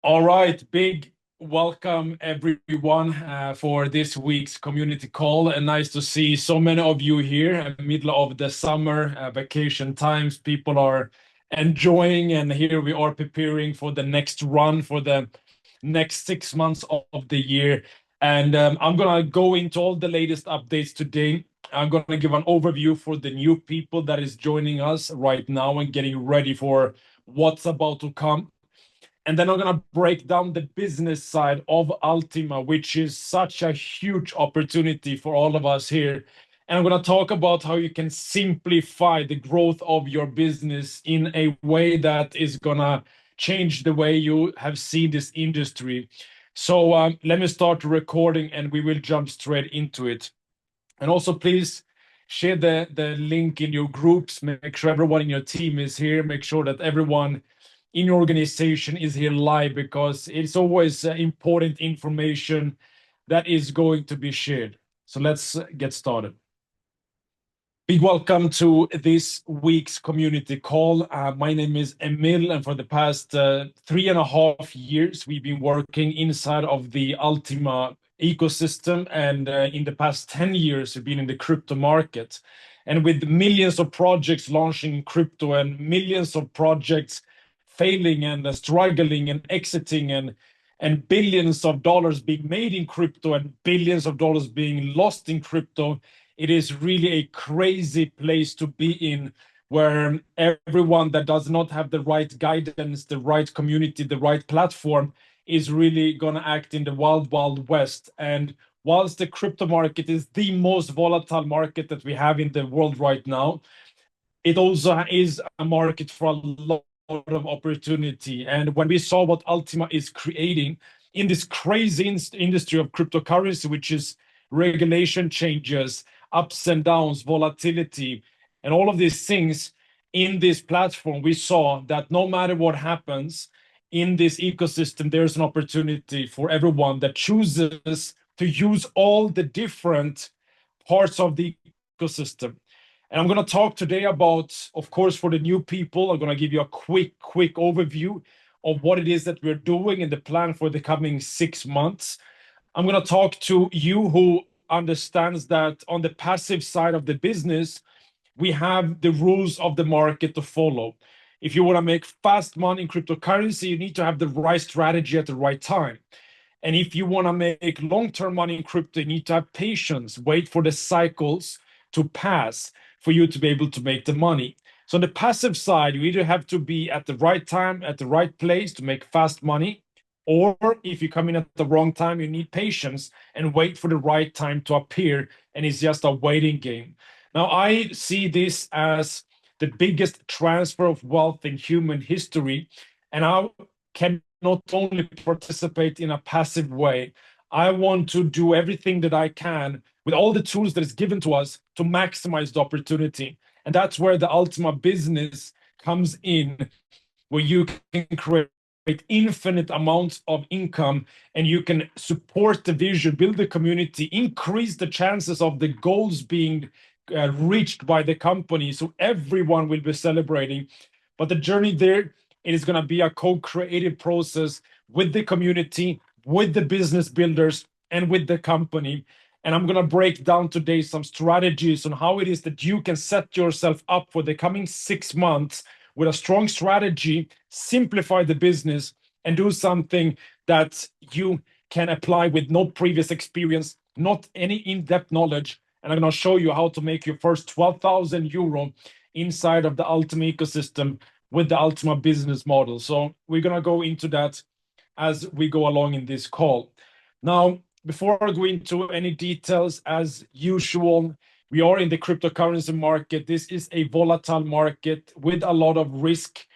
All right, big welcome everyone for this week's community call. And nice to see so many of you here in the middle of the summer vacation times. People are enjoying, and here we are preparing for the next run for the next 6 months of the year. And I'm gonna go into all the latest updates today. I'm gonna give an overview for the new people that is joining us right now and getting ready for what's about to come. And then I'm going to break down the business side of Ultima, which is such a huge opportunity for all of us here. And I'm going to talk about how you can simplify the growth of your business in a way that is going to change the way you have seen this industry. So let me start recording and we will jump straight into it. And also, please share the link in your groups. Make sure everyone in your team is here. Make sure that everyone in your organization is here live because it's always important information that is going to be shared. So let's get started. Big welcome to this week's community call. My name is Emil, and for the past 3.5 years, we've been working inside of the Ultima ecosystem, and in the past 10 years, we've been in the crypto market. And with millions of projects launching in crypto and millions of projects failing and struggling and exiting and billions of dollars being made in crypto and billions of dollars being lost in crypto, it is really a crazy place to be in, where everyone that does not have the right guidance, the right community, the right platform is really going to act in the wild, wild west. And whilst the crypto market is the most volatile market that we have in the world right now, it also is a market for a lot of opportunity. And when we saw what Ultima is creating in this crazy industry of cryptocurrency, which is regulation changes, ups and downs, volatility, and all of these things in this platform, we saw that no matter what happens in this ecosystem, there's an opportunity for everyone that chooses to use all the different parts of the ecosystem. And I'm going to talk today about, of course, for the new people, I'm going to give you a quick overview of what it is that we're doing and the plan for the coming 6 months. I'm going to talk to you who understands that on the passive side of the business, we have the rules of the market to follow. If you want to make fast money in cryptocurrency, you need to have the right strategy at the right time. And if you want to make long-term money in crypto, you need to have patience, wait for the cycles to pass for you to be able to make the money. So on the passive side, you either have to be at the right time, at the right place to make fast money, or if you come in at the wrong time, you need patience and wait for the right time to appear, and it's just a waiting game. Now, I see this as the biggest transfer of wealth in human history, and I can not only participate in a passive way, I want to do everything that I can with all the tools that is given to us to maximize the opportunity. And that's where the Ultima business comes in, where you can create infinite amounts of income and you can support the vision, build the community, increase the chances of the goals being reached by the company. So everyone will be celebrating. But the journey there, it is going to be a co-creative process with the community, with the business builders, and with the company. And I'm going to break down today some strategies on how it is that you can set yourself up for the coming 6 months with a strong strategy, simplify the business, and do something that you can apply with no previous experience, not any in-depth knowledge. And I'm going to show you how to make your first 12,000 euro inside of the Ultima ecosystem with the Ultima business model. So we're going to go into that as we go along in this call. Now, before I go into any details, as usual, we are in the cryptocurrency market. This is a volatile market with a lot of risk.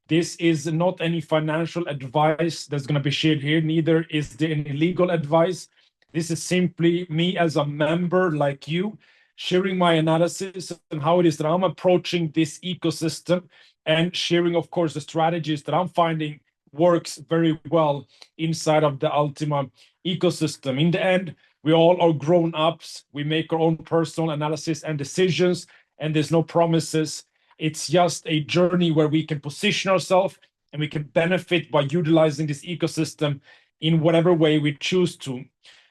This is not any financial advice that's going to be shared here, neither is there any legal advice. This is simply me as a member like you, sharing my analysis and how it is that I'm approaching this ecosystem and sharing, of course, the strategies that I'm finding works very well inside of the Ultima ecosystem. In the end, we all are grown ups. We make our own personal analysis and decisions, and there's no promises. It's just a journey where we can position ourselves and we can benefit by utilizing this ecosystem in whatever way we choose to.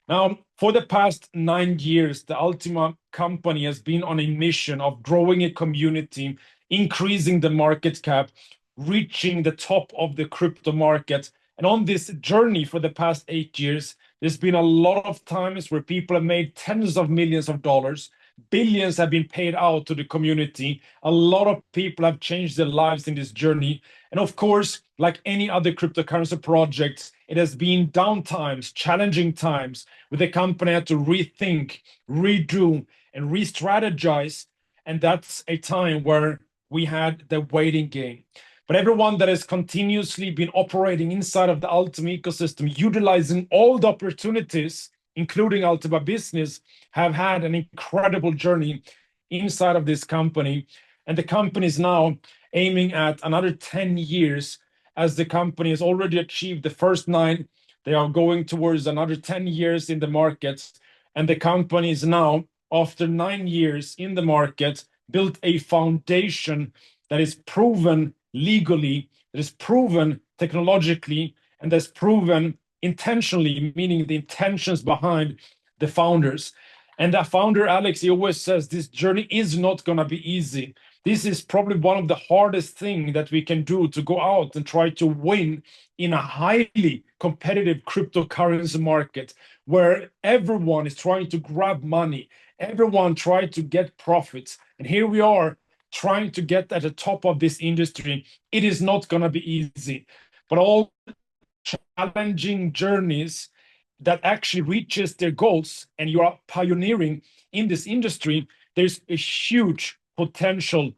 Now, for the past 9 years, the Ultima company has been on a mission of growing a community, increasing the market cap, reaching the top of the crypto market. And on this journey for the past 8 years, there's been a lot of times where people have made tens of millions of dollars. Billions have been paid out to the community. A lot of people have changed their lives in this journey. And of course, like any other cryptocurrency projects, it has been down times, challenging times, where the company had to rethink, redo, and re-strategize. And that's a time where we had the waiting game. But everyone that has continuously been operating inside of the Ultima ecosystem, utilizing all the opportunities, including Ultima Business, have had an incredible journey inside of this company. And the company is now aiming at another 10 years, as the company has already achieved the first 9. They are going towards another 10 years in the market. And the company is now, after 9 years in the market, built a foundation that is proven legally, that is proven technologically, and that's proven intentionally, meaning the intentions behind the founders. And the founder, Alex, he always says this journey is not going to be easy. This is probably one of the hardest things that we can do, to go out and try to win in a highly competitive cryptocurrency market where everyone is trying to grab money, everyone tries to get profits. And here we are trying to get at the top of this industry. It is not going to be easy, but all challenging journeys that actually reaches their goals, and you are pioneering in this industry, there's a huge potential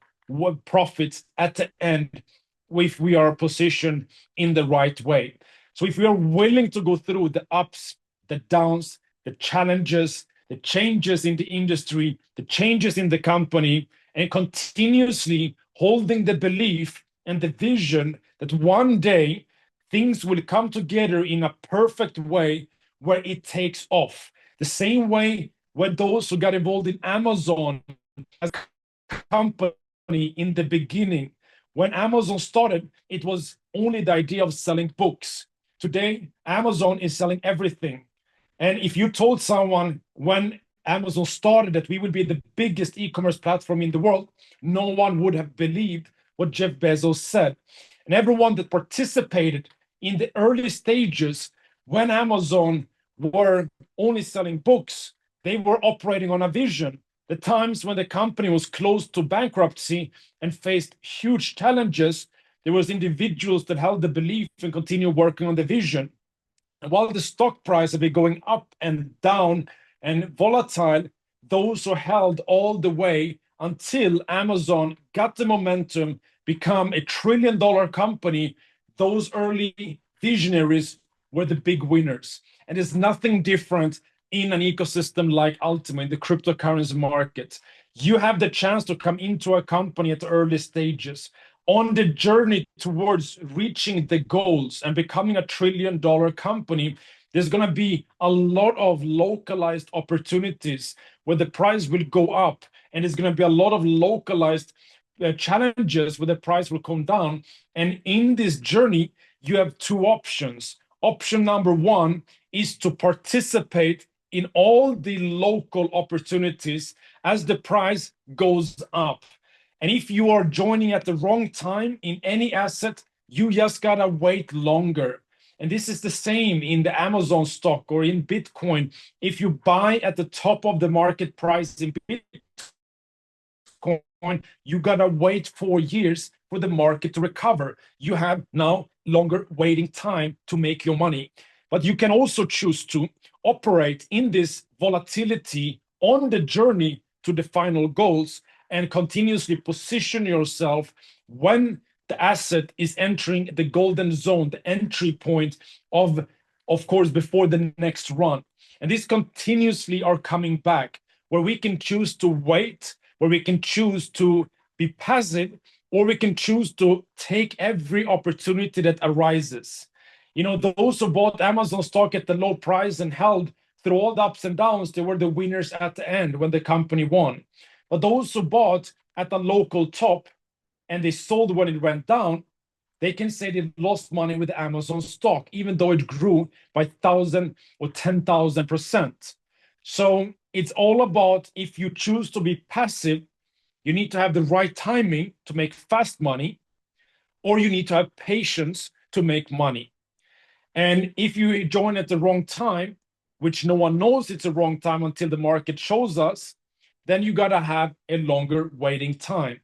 profits at the end if we are positioned in the right way. So if we are willing to go through the ups, the downs, the challenges, the changes in the industry, the changes in the company, and continuously holding the belief and the vision that one day things will come together in a perfect way where it takes off. The same way when those who got involved in Amazon as a company in the beginning, when Amazon started, it was only the idea of selling books. Today, Amazon is selling everything. And if you told someone when Amazon started that we would be the biggest e-commerce platform in the world, no one would have believed what Jeff Bezos said. And everyone that participated in the early stages when Amazon were only selling books, they were operating on a vision. The times when the company was close to bankruptcy and faced huge challenges, there was individuals that held the belief and continued working on the vision. And while the stock price had been going up and down and volatile, those who held all the way until Amazon got the momentum, become a $1 trillion company, those early visionaries were the big winners. And there's nothing different in an ecosystem like Ultima, in the cryptocurrency market. You have the chance to come into a company at the early stages on the journey towards reaching the goals and becoming a $1 trillion company. There's going to be a lot of localized opportunities where the price will go up, and there's going to be a lot of localized challenges where the price will come down. And in this journey, you have 2 options. Option number 1 is to participate in all the local opportunities as the price goes up. And if you are joining at the wrong time in any asset, you just gotta wait longer. And this is the same in the Amazon stock or in Bitcoin. If you buy at the top of the market price in Bitcoin, you gotta wait 4 years for the market to recover. You have now longer waiting time to make your money. But you can also choose to operate in this volatility on the journey to the final goals and continuously position yourself when the asset is entering the golden zone, the entry point of course, before the next run. And these continuously are coming back, where we can choose to wait, where we can choose to be passive, or we can choose to take every opportunity that arises. You know, those who bought Amazon stock at the low price and held through all the ups and downs, they were the winners at the end when the company won. But those who bought at the local top and they sold when it went down, they can say they lost money with Amazon stock, even though it grew by 1,000 or 10,000%. So it's all about, if you choose to be passive, you need to have the right timing to make fast money, or you need to have patience to make money. And if you join at the wrong time, which no one knows it's a wrong time until the market shows us, then you got to have a longer waiting time.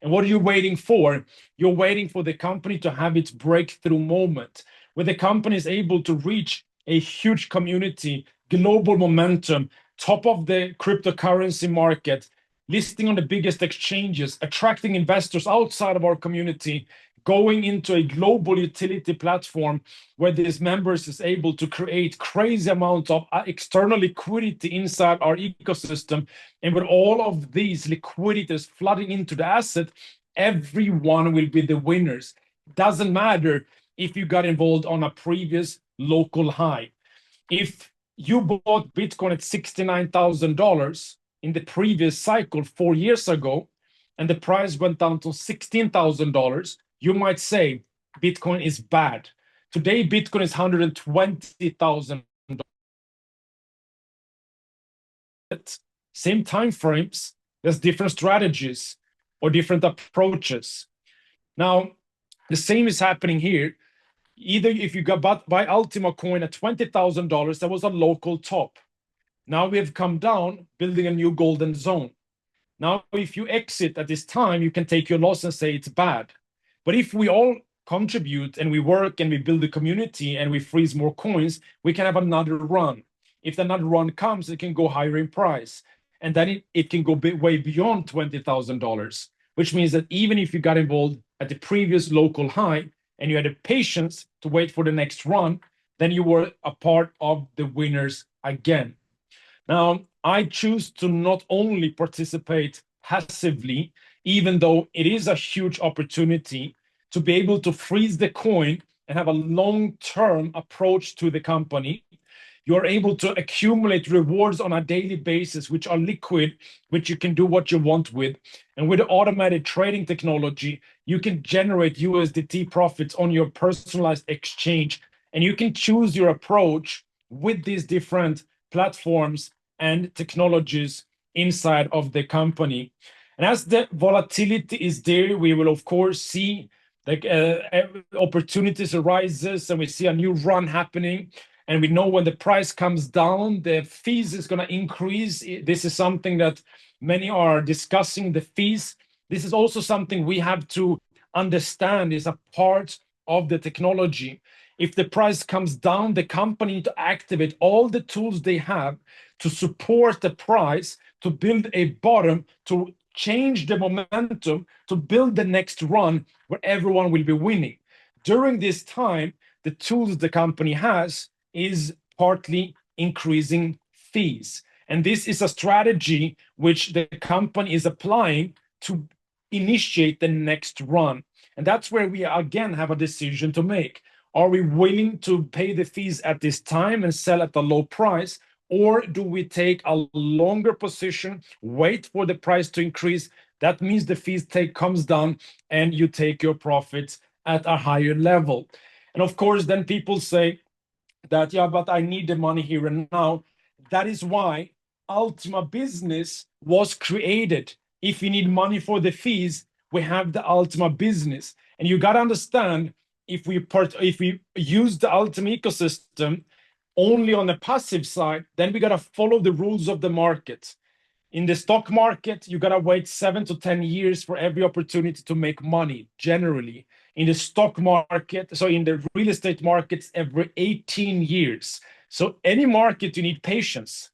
And what are you waiting for? You're waiting for the company to have its breakthrough moment, where the company is able to reach a huge community, global momentum, top of the cryptocurrency market, listing on the biggest exchanges, attracting investors outside of our community, going into a global utility platform where these members is able to create crazy amounts of external liquidity inside our ecosystem. And with all of these liquidities flooding into the asset, everyone will be the winners. Doesn't matter if you got involved on a previous local high. If you bought Bitcoin at $69,000 in the previous cycle 4 years ago, and the price went down to $16,000, you might say Bitcoin is bad. Today, Bitcoin is $120,000. Same time frames, there's different strategies or different approaches. Now, the same is happening here. Either if you buy Ultima coin at $20,000, that was a local top. Now we have come down, building a new golden zone. Now, if you exit at this time, you can take your loss and say it's bad. But if we all contribute and we work and we build a community and we freeze more coins, we can have another run. If another run comes, it can go higher in price. And then it can go way beyond $20,000, which means that even if you got involved at the previous local high and you had the patience to wait for the next run, then you were a part of the winners again. Now, I choose to not only participate passively, even though it is a huge opportunity to be able to freeze the coin and have a long-term approach to the company. You're able to accumulate rewards on a daily basis, which are liquid, which you can do what you want with. And with automated trading technology, you can generate USDT profits on your personalized exchange. And you can choose your approach with these different platforms and technologies inside of the company. And as the volatility is there, we will of course see the opportunities arises, and we see a new run happening. And we know when the price comes down, the fees is going to increase. This is something that many are discussing, the fees. This is also something we have to understand is a part of the technology. If the price comes down, the company need to activate all the tools they have to support the price, to build a bottom, to change the momentum, to build the next run where everyone will be winning. During this time, the tools the company has is partly increasing fees. And this is a strategy which the company is applying to initiate the next run. And that's where we again have a decision to make. Are we willing to pay the fees at this time and sell at a low price? Or do we take a longer position, wait for the price to increase? That means the fees comes down and you take your profits at a higher level. And of course, then people say that, yeah, but I need the money here and now. That is why Ultima Business was created. If you need money for the fees, we have the Ultima Business. And you got to understand, if we use the Ultima ecosystem only on the passive side, then we got to follow the rules of the market. In the stock market, you got to wait 7 to 10 years for every opportunity to make money, generally. In the stock market, so in the real estate markets, every 18 years. So any market, you need patience.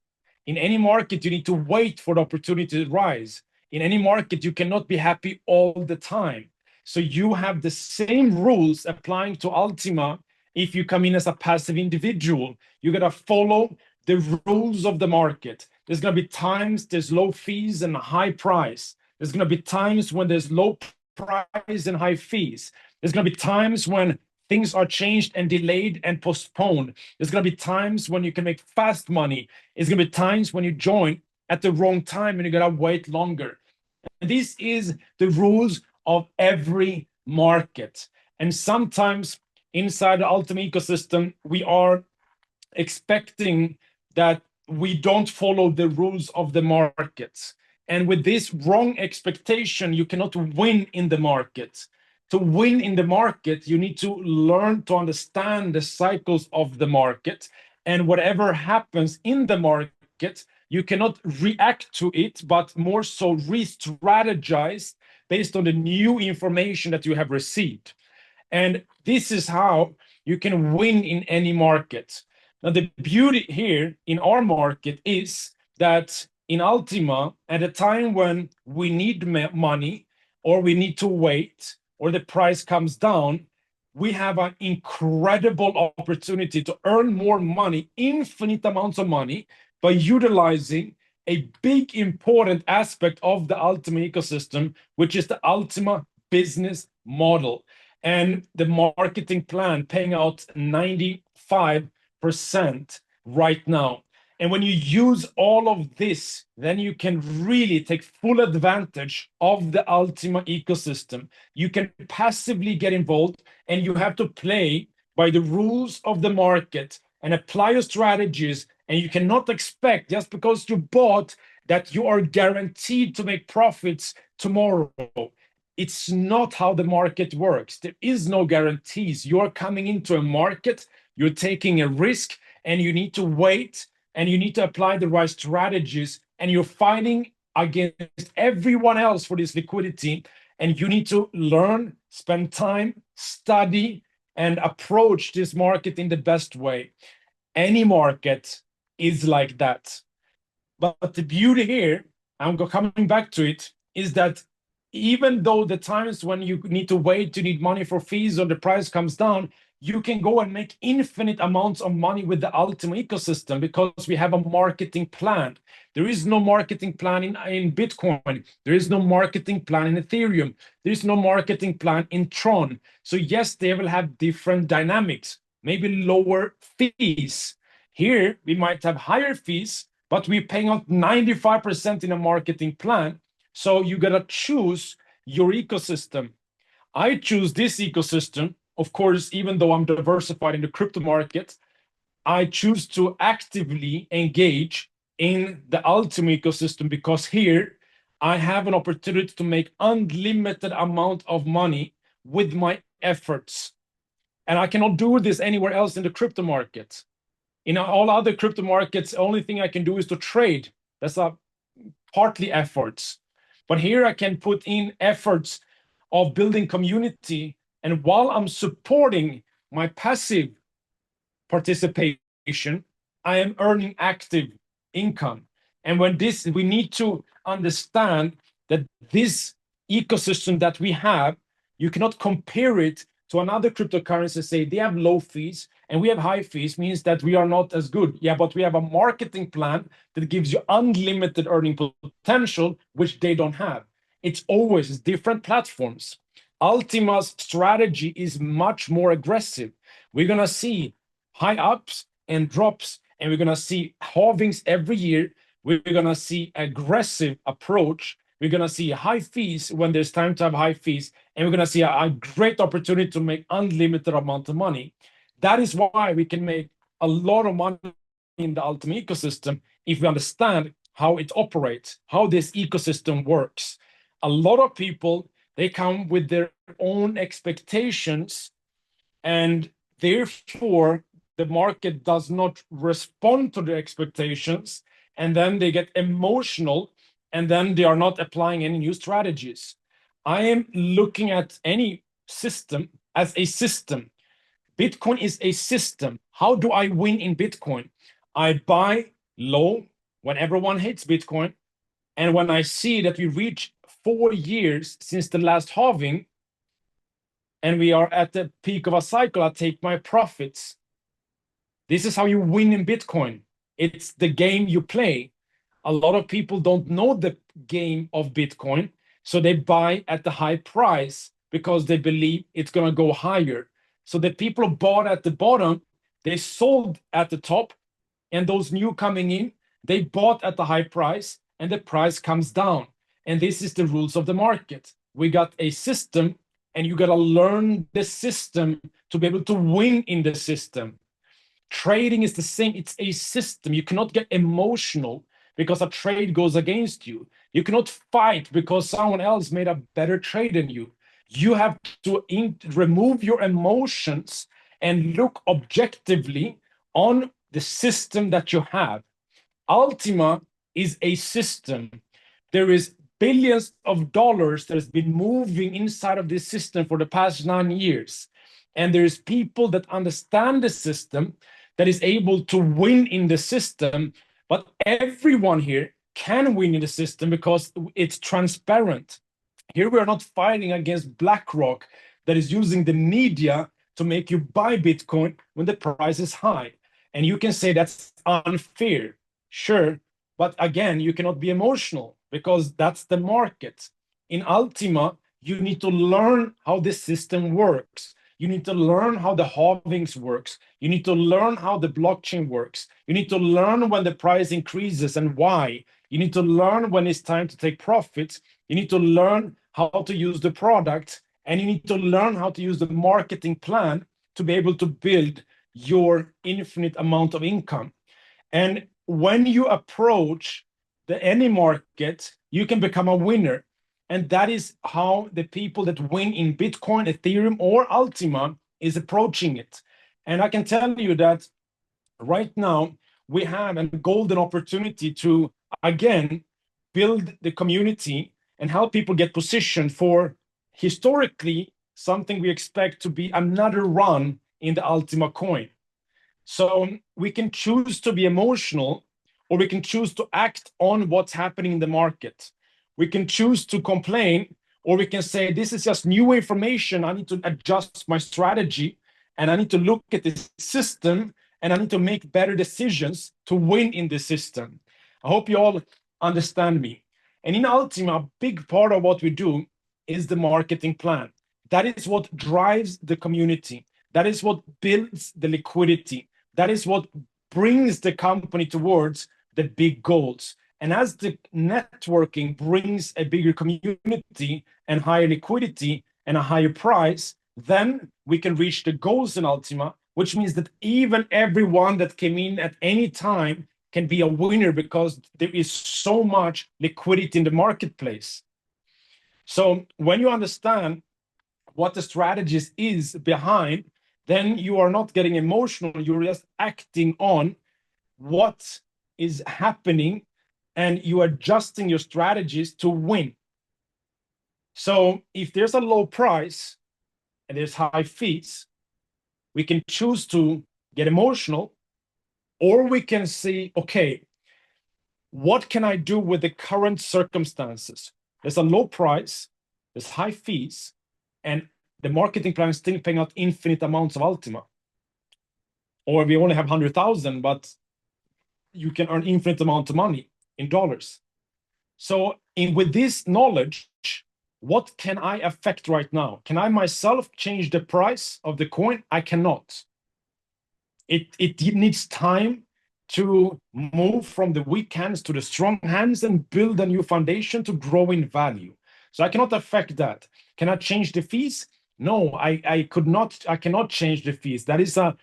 In any market, you need to wait for the opportunity to rise. In any market, you cannot be happy all the time. So you have the same rules applying to Ultima. If you come in as a passive individual, you got to follow the rules of the market. There's going to be times there's low fees and high price. There's going to be times when there's low price and high fees. There's going to be times when things are changed and delayed and postponed. There's going to be times when you can make fast money. It's going to be times when you join at the wrong time and you got to wait longer. And this is the rules of every market. And sometimes inside the Ultima ecosystem, we are expecting that we don't follow the rules of the markets. And with this wrong expectation, you cannot win in the market. To win in the market, you need to learn to understand the cycles of the market. And whatever happens in the market, you cannot react to it, but more so re-strategize based on the new information that you have received. And this is how you can win in any market. Now, the beauty here in our market is that in Ultima, at a time when we need money or we need to wait or the price comes down, we have an incredible opportunity to earn more money, infinite amounts of money, by utilizing a big important aspect of the Ultima ecosystem, which is the Ultima business model. And the marketing plan paying out 95% right now. And when you use all of this, then you can really take full advantage of the Ultima ecosystem. You can passively get involved, and you have to play by the rules of the market and apply your strategies. And you cannot expect, just because you bought, that you are guaranteed to make profits tomorrow. It's not how the market works. There is no guarantees. You're coming into a market, you're taking a risk, and you need to wait, and you need to apply the right strategies, and you're fighting against everyone else for this liquidity, and you need to learn, spend time, study, and approach this market in the best way. Any market is like that. But the beauty here, I'm coming back to it, is that even though the times when you need to wait, you need money for fees, or the price comes down, you can go and make infinite amounts of money with the Ultima ecosystem, because we have a marketing plan. There is no marketing plan in Bitcoin. There is no marketing plan in Ethereum. There is no marketing plan in Tron. So yes, they will have different dynamics, maybe lower fees. Here, we might have higher fees, but we're paying out 95% in a marketing plan. So you gotta choose your ecosystem. I choose this ecosystem. Of course, even though I'm diversified in the crypto market, I choose to actively engage in the Ultima ecosystem, because here I have an opportunity to make unlimited amount of money with my efforts. And I cannot do this anywhere else in the crypto market. In all other crypto markets, the only thing I can do is to trade. That's partly efforts. But here I can put in efforts of building community. And while I'm supporting my passive participation, I am earning active income. And when this, we need to understand that this ecosystem that we have, you cannot compare it to another cryptocurrency. Say they have low fees and we have high fees, means that we are not as good. Yeah, but we have a marketing plan that gives you unlimited earning potential, which they don't have. It's always different platforms. Ultima's strategy is much more aggressive. We're gonna see high ups and drops, and we're gonna see halvings every year. We're gonna see aggressive approach. We're gonna see high fees when there's time to have high fees, and we're gonna see a great opportunity to make unlimited amount of money. That is why we can make a lot of money in the Ultima ecosystem if we understand how it operates, how this ecosystem works. A lot of people, they come with their own expectations, and therefore the market does not respond to their expectations, and then they get emotional, and then they are not applying any new strategies. I am looking at any system as a system. Bitcoin is a system. How do I win in Bitcoin? I buy low when everyone hates Bitcoin, and when I see that we reach 4 years since the last halving, and we are at the peak of a cycle, I take my profits. This is how you win in Bitcoin. It's the game you play. A lot of people don't know the game of Bitcoin, so they buy at the high price because they believe it's going to go higher. So the people who bought at the bottom, they sold at the top, and those new coming in, they bought at the high price, and the price comes down. And this is the rules of the market. We got a system, and you got to learn the system to be able to win in the system. Trading is the same. It's a system. You cannot get emotional because a trade goes against you. You cannot fight because someone else made a better trade than you. You have to remove your emotions and look objectively on the system that you have. Ultima is a system. There is billions of dollars that has been moving inside of this system for the past 9 years. And there's people that understand the system that is able to win in the system. But everyone here can win in the system because it's transparent. Here we are not fighting against BlackRock that is using the media to make you buy Bitcoin when the price is high. And you can say that's unfair. Sure, but again, you cannot be emotional because that's the market. In Ultima, you need to learn how the system works. You need to learn how the halvings works. You need to learn how the blockchain works. You need to learn when the price increases and why. You need to learn when it's time to take profits. You need to learn how to use the product, and you need to learn how to use the marketing plan to be able to build your infinite amount of income. And when you approach any market, you can become a winner. And that is how the people that win in Bitcoin, Ethereum, or Ultima is approaching it. And I can tell you that right now we have a golden opportunity to, again, build the community and help people get positioned for historically something we expect to be another run in the Ultima coin. So we can choose to be emotional, or we can choose to act on what's happening in the market. We can choose to complain, or we can say, this is just new information. I need to adjust my strategy, and I need to look at the system, and I need to make better decisions to win in the system. I hope you all understand me. And in Ultima, a big part of what we do is the marketing plan. That is what drives the community. That is what builds the liquidity. That is what brings the company towards the big goals. And as the networking brings a bigger community and higher liquidity and a higher price, then we can reach the goals in Ultima, which means that even everyone that came in at any time can be a winner because there is so much liquidity in the marketplace. So when you understand what the strategist is behind, then you are not getting emotional. You're just acting on what is happening, and you are adjusting your strategies to win. So if there's a low price and there's high fees, we can choose to get emotional, or we can see, okay, what can I do with the current circumstances? There's a low price, there's high fees, and the marketing plan is still paying out infinite amounts of Ultima. Or we only have 100,000, but you can earn infinite amount of money in dollars. So with this knowledge, what can I affect right now? Can I myself change the price of the coin? I cannot. It needs time to move from the weak hands to the strong hands and build a new foundation to grow in value. So I cannot affect that. Can I change the fees? No, I cannot change the fees. That is a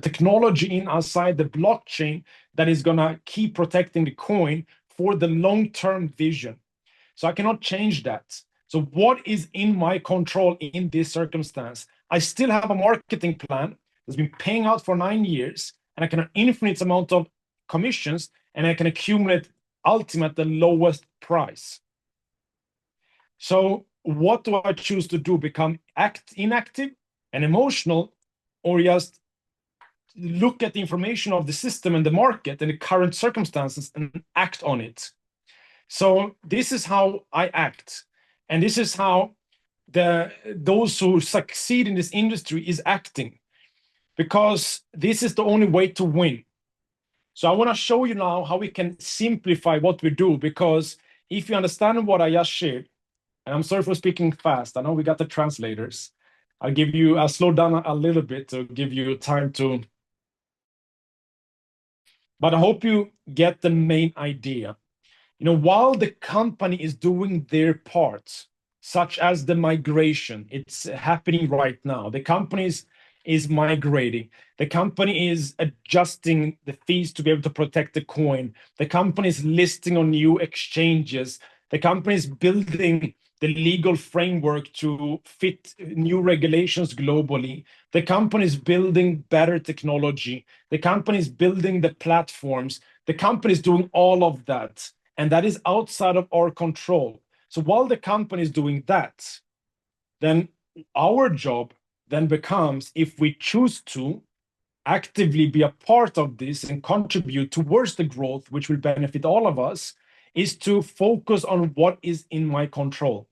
technology inside the blockchain that is gonna keep protecting the coin for the long-term vision. So I cannot change that. So what is in my control in this circumstance? I still have a marketing plan that's been paying out for 9 years, and I can have infinite amount of commissions, and I can accumulate Ultima at the lowest price. So what do I choose to do? Become inactive and emotional, or just look at the information of the system and the market and the current circumstances and act on it? So this is how I act, and this is how those who succeed in this industry is acting, because this is the only way to win. So I want to show you now how we can simplify what we do, because if you understand what I just shared, and I'm sorry for speaking fast, I know we got the translators. I'll slow down a little bit to give you time to, but I hope you get the main idea. While the company is doing their part, such as the migration. It's happening right now. The companies is migrating. The company is adjusting the fees to be able to protect the coin. The company is listing on new exchanges. The company is building the legal framework to fit new regulations globally. The company is building better technology. The company is building the platforms. The company is doing all of that, and that is outside of our control. So while the company is doing that, then our job then becomes, if we choose to, actively be a part of this and contribute towards the growth, which will benefit all of us, is to focus on what is in my control.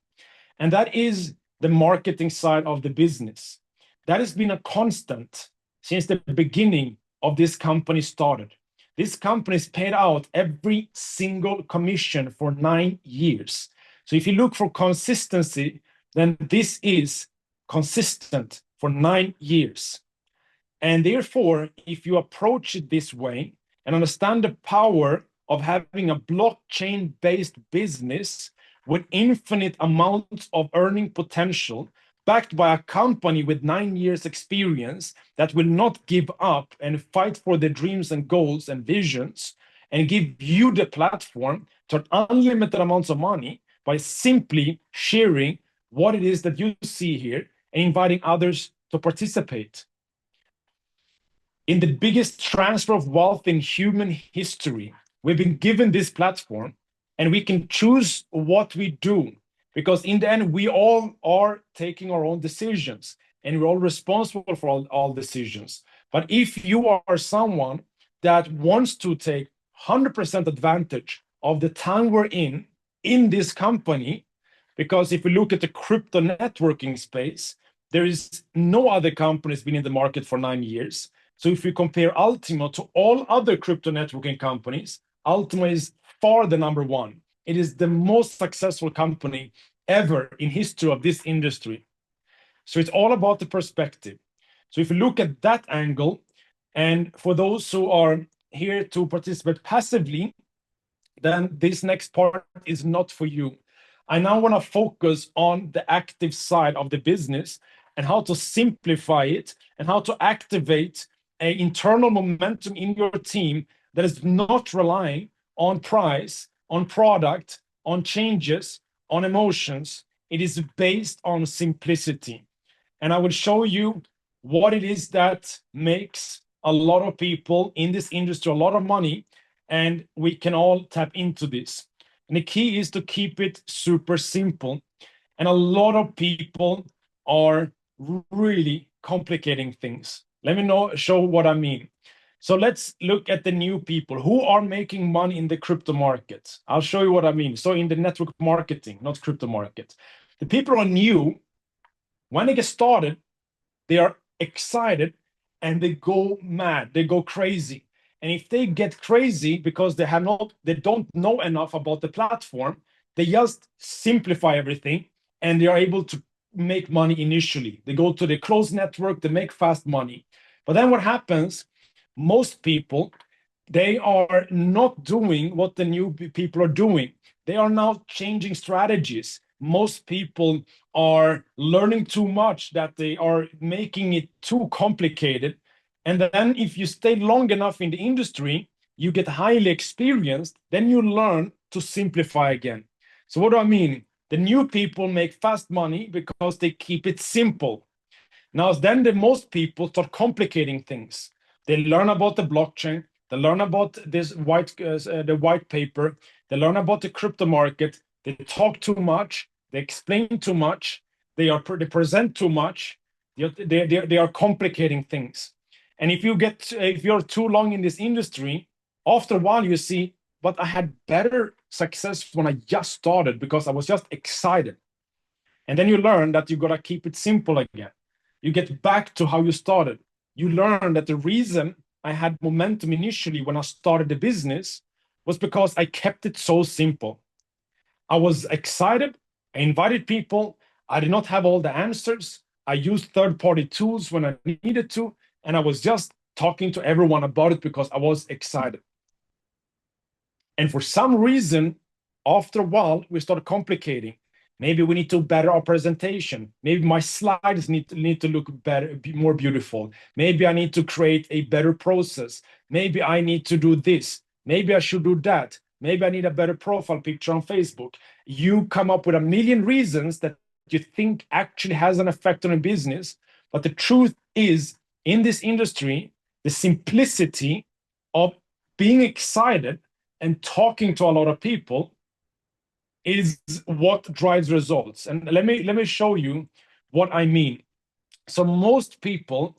And that is the marketing side of the business. That has been a constant since the beginning of this company started. This company has paid out every single commission for 9 years. So if you look for consistency, then this is consistent for 9 years. And therefore, if you approach it this way and understand the power of having a blockchain-based business with infinite amounts of earning potential, backed by a company with 9 years experience that will not give up and fight for their dreams and goals and visions, and give you the platform to earn unlimited amounts of money by simply sharing what it is that you see here and inviting others to participate. In the biggest transfer of wealth in human history, we've been given this platform, and we can choose what we do, because in the end, we all are taking our own decisions, and we're all responsible for all decisions. But if you are someone that wants to take 100% advantage of the time we're in this company, because if we look at the crypto networking space, there is no other company that's been in the market for 9 years. So if you compare ULTIMA to all other crypto networking companies, ULTIMA is far the number one. It is the most successful company ever in history of this industry. So it's all about the perspective. So if you look at that angle, and for those who are here to participate passively, then this next part is not for you. I now want to focus on the active side of the business and how to simplify it and how to activate an internal momentum in your team that is not relying on price, on product, on changes, on emotions. It is based on simplicity. And I will show you what it is that makes a lot of people in this industry a lot of money, and we can all tap into this. And the key is to keep it super simple. And a lot of people are really complicating things. Let me show what I mean. So let's look at the new people who are making money in the crypto market. I'll show you what I mean. So in the network marketing, not crypto market. The people are new. When they get started, they are excited and they go mad, they go crazy. And if they get crazy because they don't know enough about the platform, they just simplify everything and they are able to make money initially. They go to the closed network, they make fast money. But then what happens, most people, they are not doing what the new people are doing. They are now changing strategies. Most people are learning too much, that they are making it too complicated. And then if you stay long enough in the industry, you get highly experienced, then you learn to simplify again. So what do I mean? The new people make fast money because they keep it simple. Now, then the most people start complicating things. They learn about the blockchain, they learn about this the white paper, they learn about the crypto market, they talk too much, they explain too much, they present too much, they are complicating things. And if you're too long in this industry, after a while you see, but I had better success when I just started because I was just excited. And then you learn that you gotta keep it simple again. You get back to how you started. You learn that the reason I had momentum initially when I started the business was because I kept it so simple. I was excited. I invited people. I did not have all the answers. I used third-party tools when I needed to, and I was just talking to everyone about it because I was excited. And for some reason, after a while, we started complicating. Maybe we need to better our presentation. Maybe my slides need to look better, more beautiful. Maybe I need to create a better process. Maybe I need to do this. Maybe I should do that. Maybe I need a better profile picture on Facebook. You come up with a million reasons that you think actually has an effect on a business. But the truth is, in this industry, the simplicity of being excited and talking to a lot of people is what drives results. And let me show you what I mean. So most people,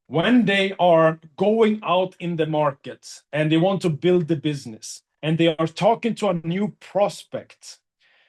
when they are going out in the markets and they want to build the business and they are talking to a new prospect,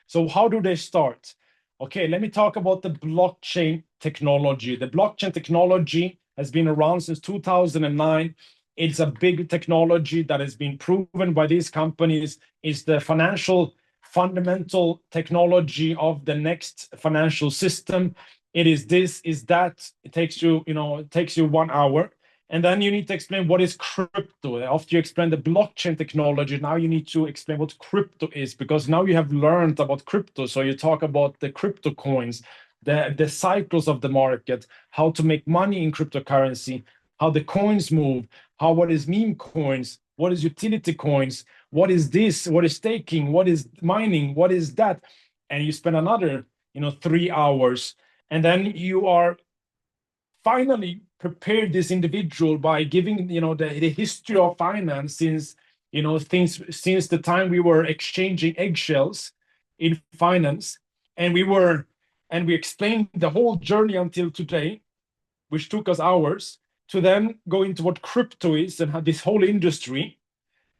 so how do they start? Okay, let me talk about the blockchain technology. The blockchain technology has been around since 2009. It's a big technology that has been proven by these companies is the financial fundamental technology of the next financial system. It is this, is that. It takes you, it takes you 1 hour. And then you need to explain what is crypto. After you explain the blockchain technology, now you need to explain what crypto is, because now you have learned about crypto. So you talk about the crypto coins, the cycles of the market, how to make money in cryptocurrency, how the coins move, what is meme coins, what is utility coins, what is this, what is staking, what is mining, what is that. And you spend another 3 hours, and then you are finally prepared this individual by giving the history of finance since things since the time we were exchanging eggshells in finance, and we explained the whole journey until today, which took us hours, to then go into what crypto is and how this whole industry.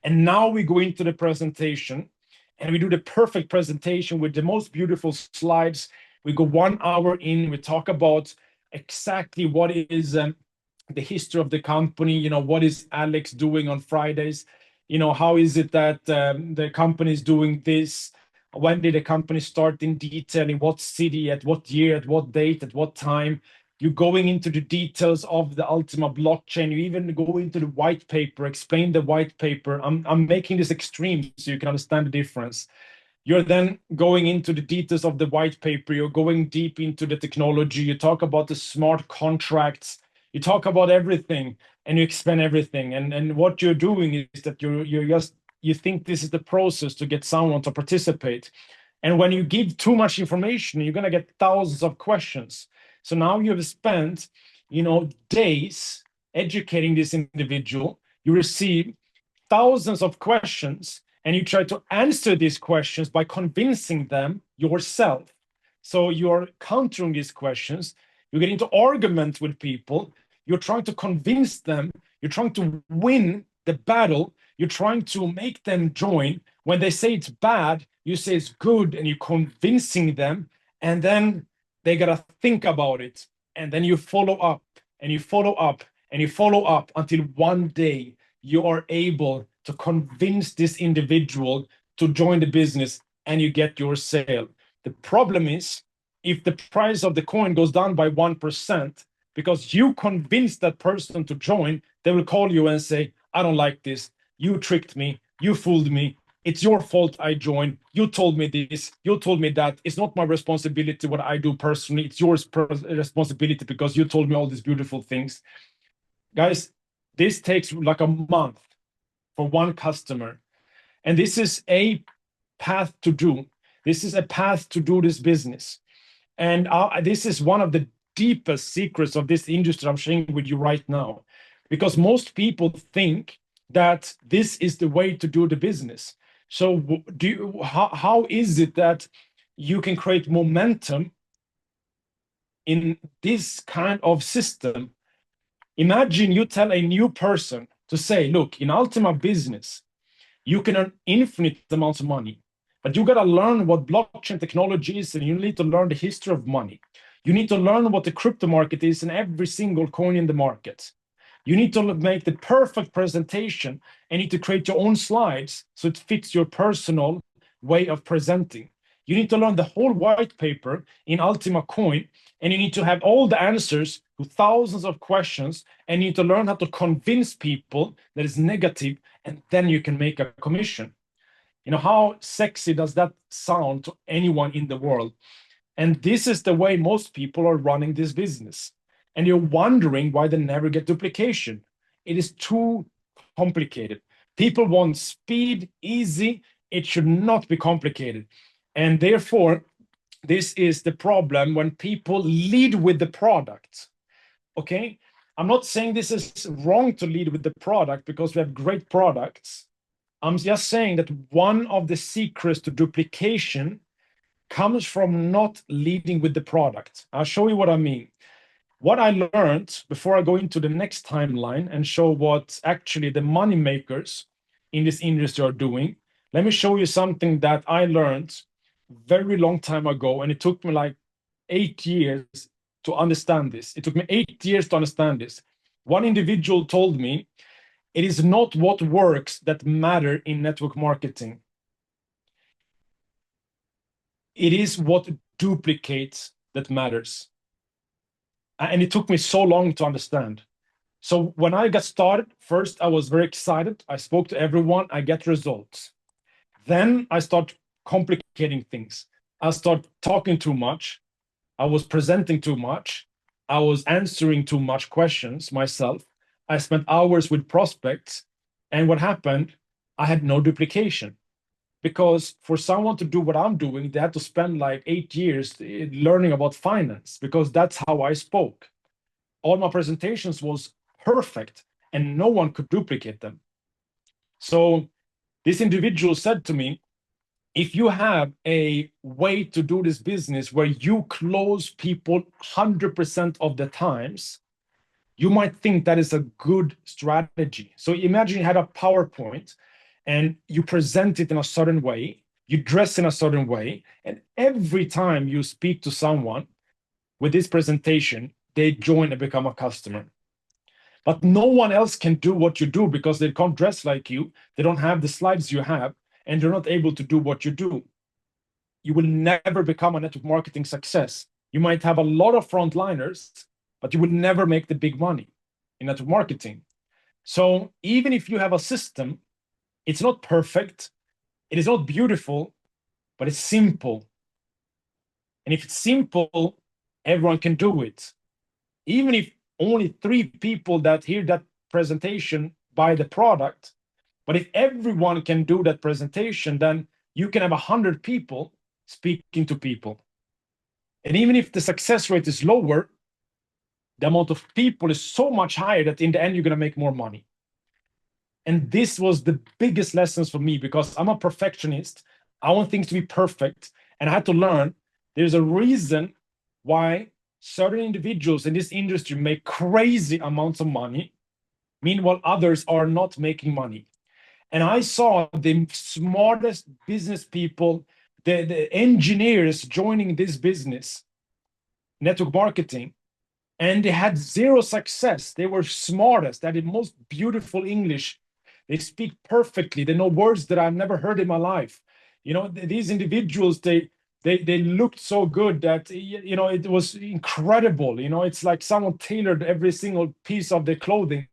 And now we go into the presentation, and we do the perfect presentation with the most beautiful slides. We go 1 hour in, we talk about exactly what is the history of the company, what is Alex doing on Fridays, how is it that the company is doing this, when did the company start in detail, in what city, at what year, at what date, at what time. You're going into the details of the Ultima blockchain. You even go into the white paper, explain the white paper. I'm making this extreme so you can understand the difference. You're then going into the details of the white paper. You're going deep into the technology. You talk about the smart contracts. You talk about everything, and you explain everything. And what you're doing is that you think this is the process to get someone to participate. And when you give too much information, you're going to get thousands of questions. So now you have spent, days educating this individual. You receive thousands of questions, and you try to answer these questions by convincing them yourself. So you're countering these questions. You get into argument with people. You're trying to convince them. You're trying to win the battle. You're trying to make them join. When they say it's bad, you say it's good, and you're convincing them. And then they gotta think about it. And then you follow up, and you follow up, and you follow up until one day you are able to convince this individual to join the business, and you get your sale. The problem is, if the price of the coin goes down by 1%, because you convinced that person to join, they will call you and say, I don't like this. You tricked me. You fooled me. It's your fault I joined. You told me this. You told me that. It's not my responsibility what I do personally. It's your responsibility because you told me all these beautiful things. Guys, this takes like a month for one customer. And this is a path to do. This is a path to do this business. And this is one of the deepest secrets of this industry I'm sharing with you right now. Because most people think that this is the way to do the business. So how is it that you can create momentum in this kind of system? Imagine you tell a new person to say, look, in Ultima business, you can earn infinite amounts of money, but you got to learn what blockchain technology is, and you need to learn the history of money. You need to learn what the crypto market is and every single coin in the market. You need to make the perfect presentation and need to create your own slides so it fits your personal way of presenting. You need to learn the whole white paper in Ultima Coin, and you need to have all the answers to thousands of questions, and you need to learn how to convince people that is negative, and then you can make a commission. How sexy does that sound to anyone in the world? And this is the way most people are running this business. And you're wondering why they never get duplication. It is too complicated. People want speed, easy. It should not be complicated. And therefore, this is the problem when people lead with the product. Okay? I'm not saying this is wrong to lead with the product because we have great products. I'm just saying that one of the secrets to duplication comes from not leading with the product. I'll show you what I mean. What I learned before I go into the next timeline and show what actually the money makers in this industry are doing, let me show you something that I learned very long time ago, and it took me like 8 years to understand this. It took me 8 years to understand this. One individual told me, it is not what works that matter in network marketing. It is what duplicates that matters. And it took me so long to understand. So when I got started, first I was very excited. I spoke to everyone, I get results. Then I start complicating things. I start talking too much. I was presenting too much. I was answering too much questions myself. I spent hours with prospects. And what happened? I had no duplication. Because for someone to do what I'm doing, they had to spend like 8 years learning about finance, because that's how I spoke. All my presentations was perfect and no one could duplicate them. So this individual said to me, if you have a way to do this business where you close people 100% of the times, you might think that is a good strategy. So imagine you had a PowerPoint and you present it in a certain way, you dress in a certain way, and every time you speak to someone with this presentation, they join and become a customer. But no one else can do what you do because they can't dress like you, they don't have the slides you have, and they're not able to do what you do. You will never become a network marketing success. You might have a lot of frontliners, but you will never make the big money in network marketing. So even if you have a system, it's not perfect, it is not beautiful, but it's simple. And if it's simple, everyone can do it. Even if only 3 people that hear that presentation buy the product, but if everyone can do that presentation, then you can have 100 people speaking to people. And even if the success rate is lower, the amount of people is so much higher that in the end, you're going to make more money. And this was the biggest lessons for me, because I'm a perfectionist. I want things to be perfect. And I had to learn there's a reason why certain individuals in this industry make crazy amounts of money. Meanwhile, others are not making money. And I saw the smartest business people, the engineers joining this business, network marketing, and they had zero success. They were smartest, they had the most beautiful English. They speak perfectly. They know words that I've never heard in my life. These individuals, they looked so good that it was incredible. It's like someone tailored every single piece of their clothing.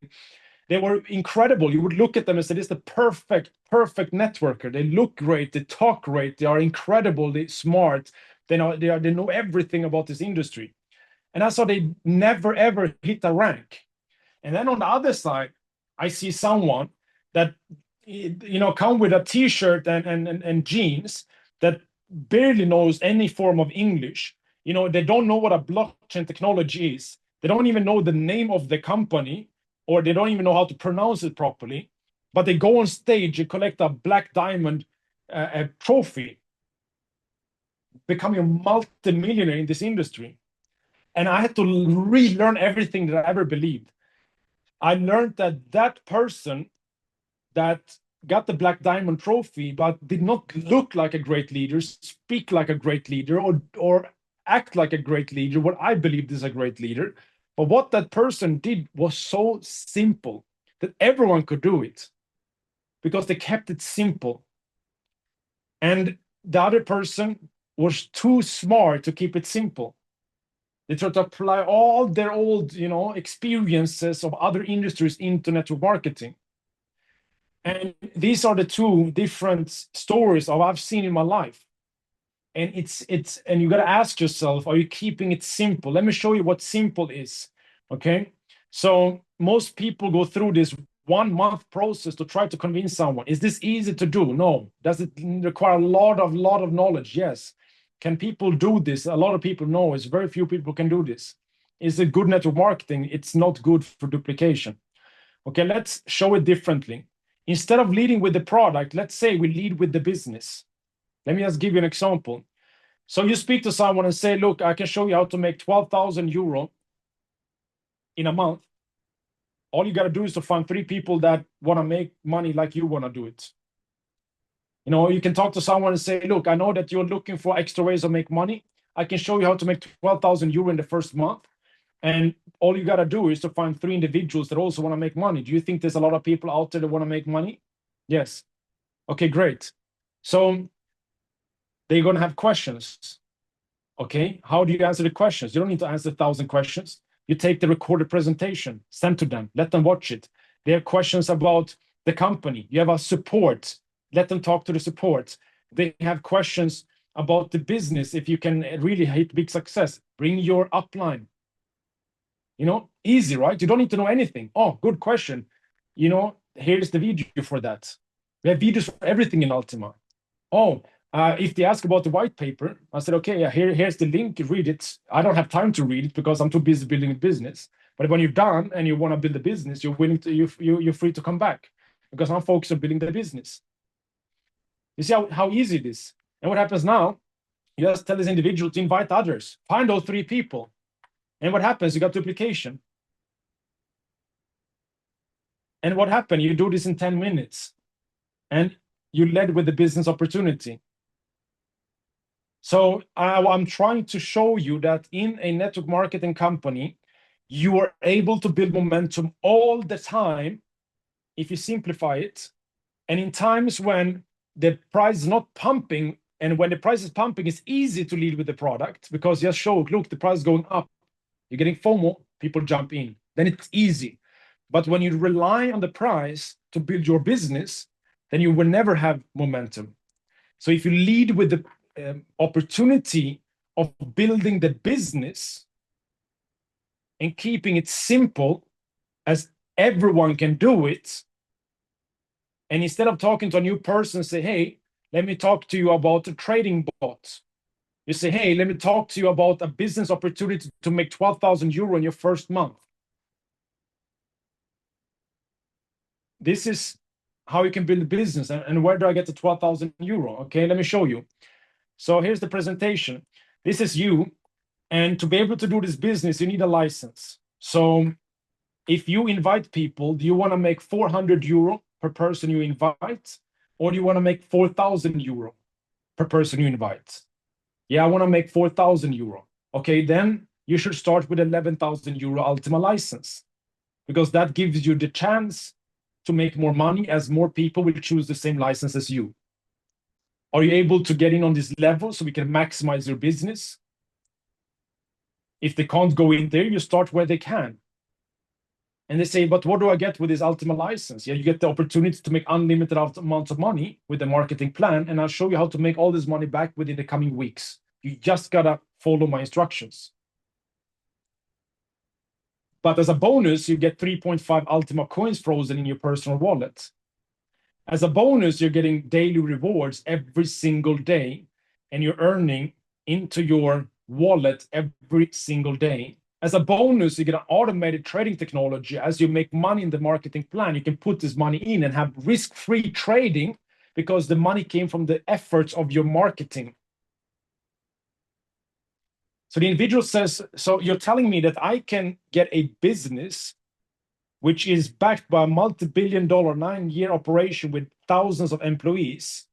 They were incredible. You would look at them and say, "This is the perfect networker." They look great. They talk great. They are incredibly smart. They know everything about this industry. And I saw they never ever hit a rank. And then on the other side, I see someone that come with a t-shirt and jeans that barely knows any form of English. They don't know what a blockchain technology is. They don't even know the name of the company, or they don't even know how to pronounce it properly. But they go on stage and collect a black diamond trophy, becoming a multi-millionaire in this industry. And I had to relearn everything that I ever believed. I learned that that person that got the Black Diamond trophy, but did not look like a great leader, speak like a great leader, or act like a great leader, what I believed is a great leader. But what that person did was so simple that everyone could do it, because they kept it simple. And the other person was too smart to keep it simple. They try to apply all their old, experiences of other industries into network marketing. And these are the two different stories of I've seen in my life. And and you got to ask yourself, are you keeping it simple? Let me show you what simple is. Okay. So most people go through this 1 month process to try to convince someone. Is this easy to do? No. Does it require a lot of knowledge? Yes. Can people do this? A lot of people know. It's very few people can do this. Is it good network marketing? It's not good for duplication. Okay, let's show it differently. Instead of leading with the product, let's say we lead with the business. Let me just give you an example. So you speak to someone and say, look, I can show you how to make 12,000 euro in a month. All you got to do is to find 3 people that want to make money like you want to do it. You know, you can talk to someone and say, look, I know that you're looking for extra ways to make money. I can show you how to make 12,000 euro in the first month. And all you got to do is to find 3 individuals that also want to make money. Do you think there's a lot of people out there that want to make money? Yes. Okay, great. So they're going to have questions. Okay, how do you answer the questions? You don't need to answer 1,000 questions. You take the recorded presentation, send to them, let them watch it. They have questions about the company. You have a support, let them talk to the support. They have questions about the business. If you can really hit big success, bring your upline. You know, easy, right? You don't need to know anything. Oh, good question. You know, here's the video for that. We have videos for everything in Ultima. Oh, if they ask about the white paper, I said, okay, yeah, here's the link, read it. I don't have time to read it because I'm too busy building a business. But when you're done and you want to build a business, you're willing to, you're free to come back because I'm focused on building the business. You see how easy it is. And what happens now? You just tell this individual to invite others, find those 3 people. And what happens? You got duplication. And what happened? You do this in 10 minutes and you led with the business opportunity. So I'm trying to show you that in a network marketing company, you are able to build momentum all the time if you simplify it. And in times when the price is not pumping, and when the price is pumping, it's easy to lead with the product because just show, look, the price is going up. You're getting FOMO, people jump in. Then it's easy. But when you rely on the price to build your business, then you will never have momentum. So if you lead with the opportunity of building the business and keeping it simple as everyone can do it, and instead of talking to a new person, say, hey, let me talk to you about a trading bot. You say, hey, let me talk to you about a business opportunity to make 12,000 euro in your first month. This is how you can build a business. And where do I get the 12,000 euro? Okay, let me show you. So here's the presentation. This is you. And to be able to do this business, you need a license. So if you invite people, do you want to make 400 euro per person you invite? Or do you want to make 4,000 euro per person you invite? Yeah, I want to make 4,000 euro. Okay, then you should start with 11,000 euro Ultima license because that gives you the chance to make more money as more people will choose the same license as you. Are you able to get in on this level so we can maximize your business? If they can't go in there, you start where they can. And they say, but what do I get with this Ultima license? Yeah, you get the opportunity to make unlimited amounts of money with the marketing plan. And I'll show you how to make all this money back within the coming weeks. You just gotta follow my instructions. But as a bonus, you get 3.5 Ultima coins frozen in your personal wallet. As a bonus, you're getting daily rewards every single day, and you're earning into your wallet every single day. As a bonus, you get an automated trading technology. As you make money in the marketing plan, you can put this money in and have risk-free trading because the money came from the efforts of your marketing. So the individual says, so you're telling me that I can get a business which is backed by a multi-billion-dollar 9-year operation with thousands of employees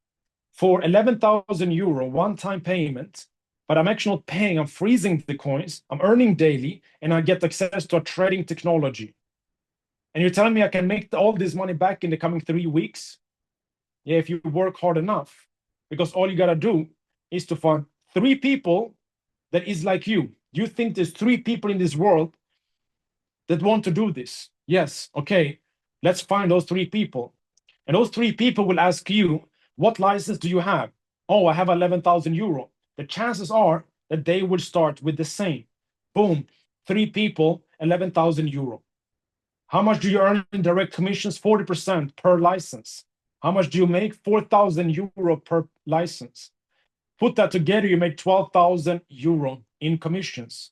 for 11,000 euro one-time payment, but I'm actually not paying. I'm freezing the coins. I'm earning daily, and I get access to a trading technology. And you're telling me I can make all this money back in the coming 3 weeks? Yeah, if you work hard enough, because all you got to do is to find 3 people that is like you. You think there's 3 people in this world that want to do this? Yes, okay, let's find those 3 people. And those 3 people will ask you, what license do you have? Oh, I have 11,000 euro. The chances are that they will start with the same. Boom, 3 people, 11,000 euro. How much do you earn in direct commissions? 40% per license. How much do you make? 4,000 euro per license. Put that together, you make 12,000 euro in commissions.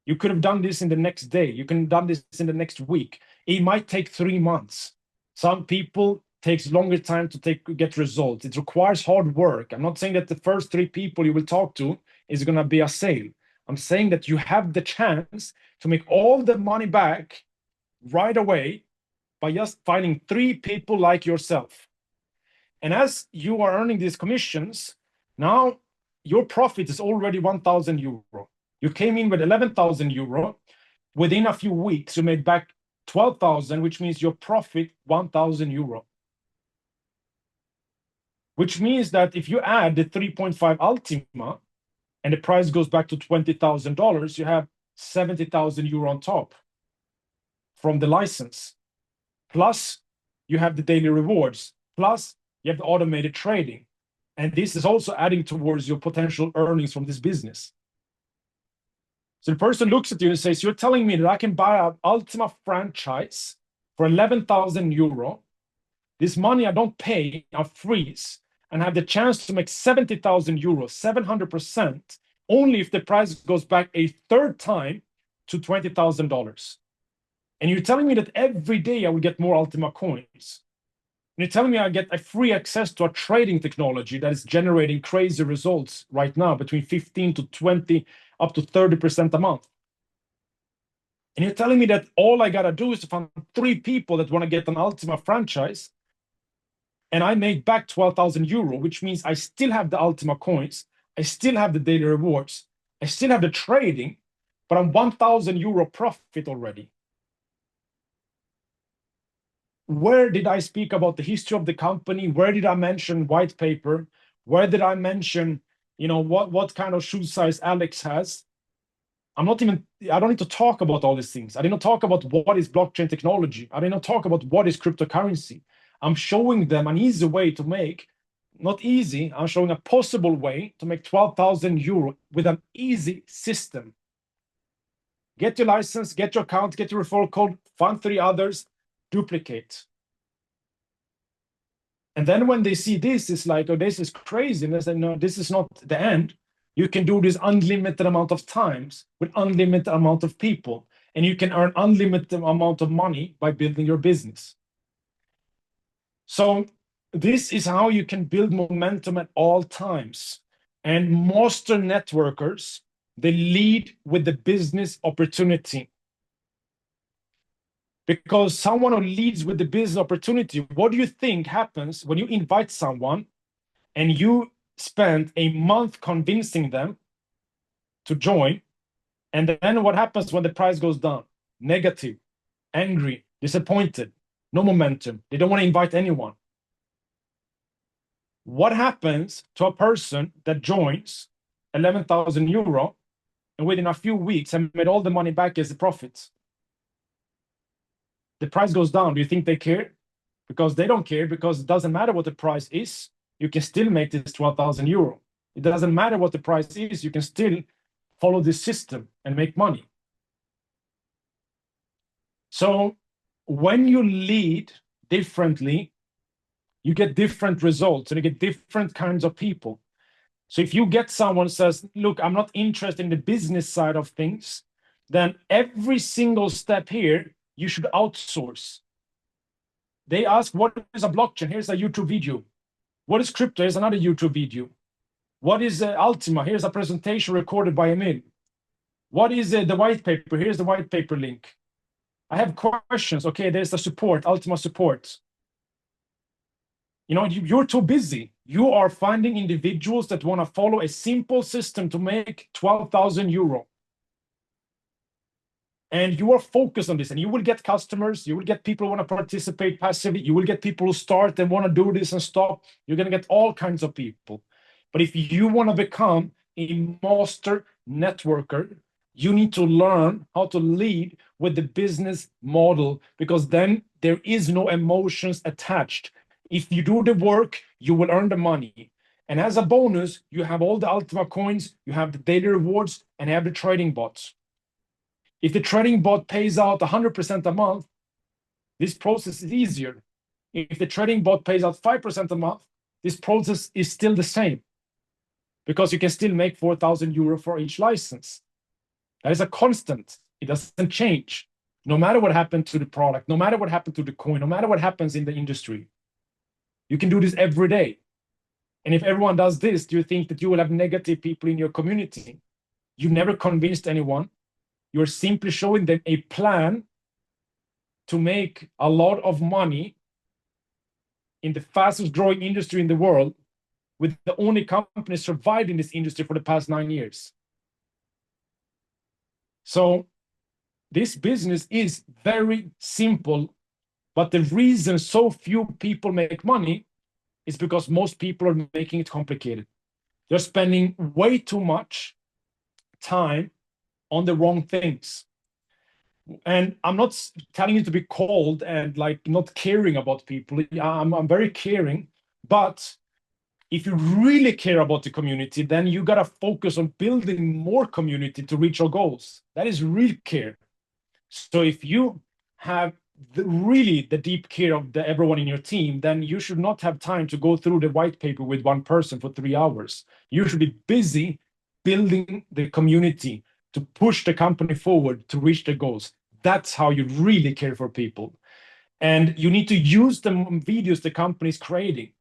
You could have done this in the next day. You can have done this in the next week. It might take 3 months. Some people takes longer time to get results. It requires hard work. I'm not saying that the first 3 people you will talk to is going to be a sale. I'm saying that you have the chance to make all the money back right away by just finding 3 people like yourself. And as you are earning these commissions, now your profit is already 1,000 euro. You came in with 11,000 euro. Within a few weeks, you made back 12,000, which means your profit 1,000 euro. Which means that if you add the 3.5 Ultima and the price goes back to $20,000, you have 70,000 euro on top from the license. Plus, you have the daily rewards. Plus, you have the automated trading. And this is also adding towards your potential earnings from this business. So the person looks at you and says, you're telling me that I can buy an Ultima franchise for 11,000 euro. This money I don't pay, I freeze, and have the chance to make 70,000 euros, 700%, only if the price goes back a third time to $20,000. And you're telling me that every day I will get more Ultima coins. And you're telling me I get a free access to a trading technology that is generating crazy results right now, between 15 to 20, up to 30% a month. And you're telling me that all I gotta do is to find 3 people that want to get an Ultima franchise, and I made back 12,000 euro, which means I still have the Ultima coins, I still have the daily rewards, I still have the trading, but I'm 1,000 euro profit already. Where did I speak about the history of the company? Where did I mention white paper? Where did I mention, what kind of shoe size Alex has? I don't need to talk about all these things. I did not talk about what is blockchain technology. I did not talk about what is cryptocurrency. I'm showing them an easy way to make, not easy, I'm showing a possible way to make 12,000 euro with an easy system. Get your license, get your account, get your referral code, find 3 others, duplicate. And then when they see this, it's like, oh, this is crazy. And they say, no, this is not the end. You can do this unlimited amount of times with unlimited amount of people, and you can earn unlimited amount of money by building your business. So this is how you can build momentum at all times. And master networkers, they lead with the business opportunity. Because someone who leads with the business opportunity, what do you think happens when you invite someone and you spend a month convincing them to join? And then what happens when the price goes down? Negative, angry, disappointed, no momentum. They don't want to invite anyone. What happens to a person that joins 11,000 euro and within a few weeks and made all the money back as a profit? The price goes down. Do you think they care? Because they don't care, because it doesn't matter what the price is. You can still make this 12,000 euro. It doesn't matter what the price is. You can still follow this system and make money. So when you lead differently, you get different results and you get different kinds of people. So if you get someone who says, look, I'm not interested in the business side of things, then every single step here, you should outsource. They ask, what is a blockchain? Here's a YouTube video. What is crypto? Here's another YouTube video. What is Ultima? Here's a presentation recorded by Emil. What is the white paper? Here's the white paper link. I have questions. Okay, there's the support, Ultima support. You're too busy. You are finding individuals that want to follow a simple system to make 12,000 euro. And you are focused on this, and you will get customers. You will get people who want to participate passively. You will get people who start and want to do this and stop. You're going to get all kinds of people. But if you want to become a master networker, you need to learn how to lead with the business model, because then there is no emotions attached. If you do the work, you will earn the money. And as a bonus, you have all the Ultima coins, you have the daily rewards, and you have the trading bots. If the trading bot pays out 100% a month, this process is easier. If the trading bot pays out 5% a month, this process is still the same because you can still make 4,000 euro for each license. That is a constant. It doesn't change. No matter what happened to the product, no matter what happened to the coin, no matter what happens in the industry, you can do this every day. And if everyone does this, do you think that you will have negative people in your community? You never convinced anyone. You're simply showing them a plan to make a lot of money in the fastest growing industry in the world, with the only company survived in this industry for the past 9 years. So this business is very simple, but the reason so few people make money is because most people are making it complicated. They're spending way too much time on the wrong things. And I'm not telling you to be cold and like not caring about people. I'm very caring, but if you really care about the community, then you gotta focus on building more community to reach your goals. That is real care. So if you have really the deep care of everyone in your team, then you should not have time to go through the white paper with one person for 3 hours. You should be busy building the community to push the company forward to reach the goals. That's how you really care for people. And you need to use the videos the company is creating.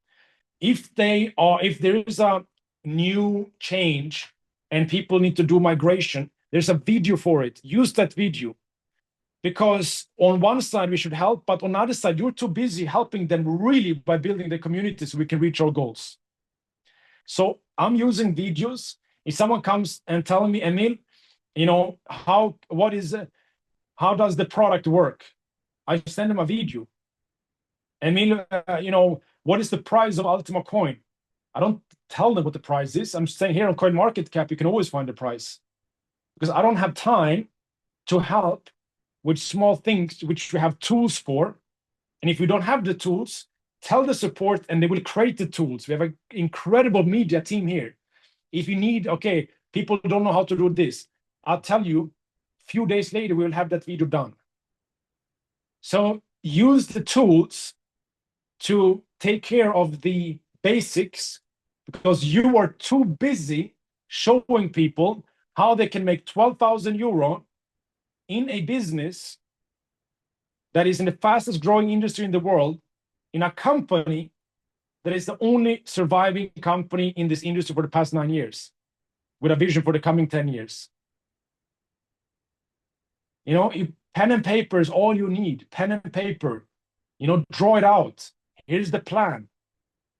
If there is a new change and people need to do migration, there's a video for it. Use that video. Because on one side we should help, but on the other side, you're too busy helping them really by building the community so we can reach our goals. So I'm using videos. If someone comes and telling me, Emil, how does the product work? I send them a video. Emil, what is the price of Ultima coin? I don't tell them what the price is. I'm saying here on CoinMarketCap, you can always find the price, because I don't have time to help with small things which we have tools for. And if we don't have the tools, tell the support and they will create the tools. We have an incredible media team here. If you need, okay, people don't know how to do this, I'll tell you, a few days later, we will have that video done. So use the tools to take care of the basics, because you are too busy showing people how they can make 12,000 euro in a business that is in the fastest growing industry in the world, in a company that is the only surviving company in this industry for the past 9 years, with a vision for the coming 10 years. Pen and paper is all you need. Pen and paper, draw it out. Here's the plan.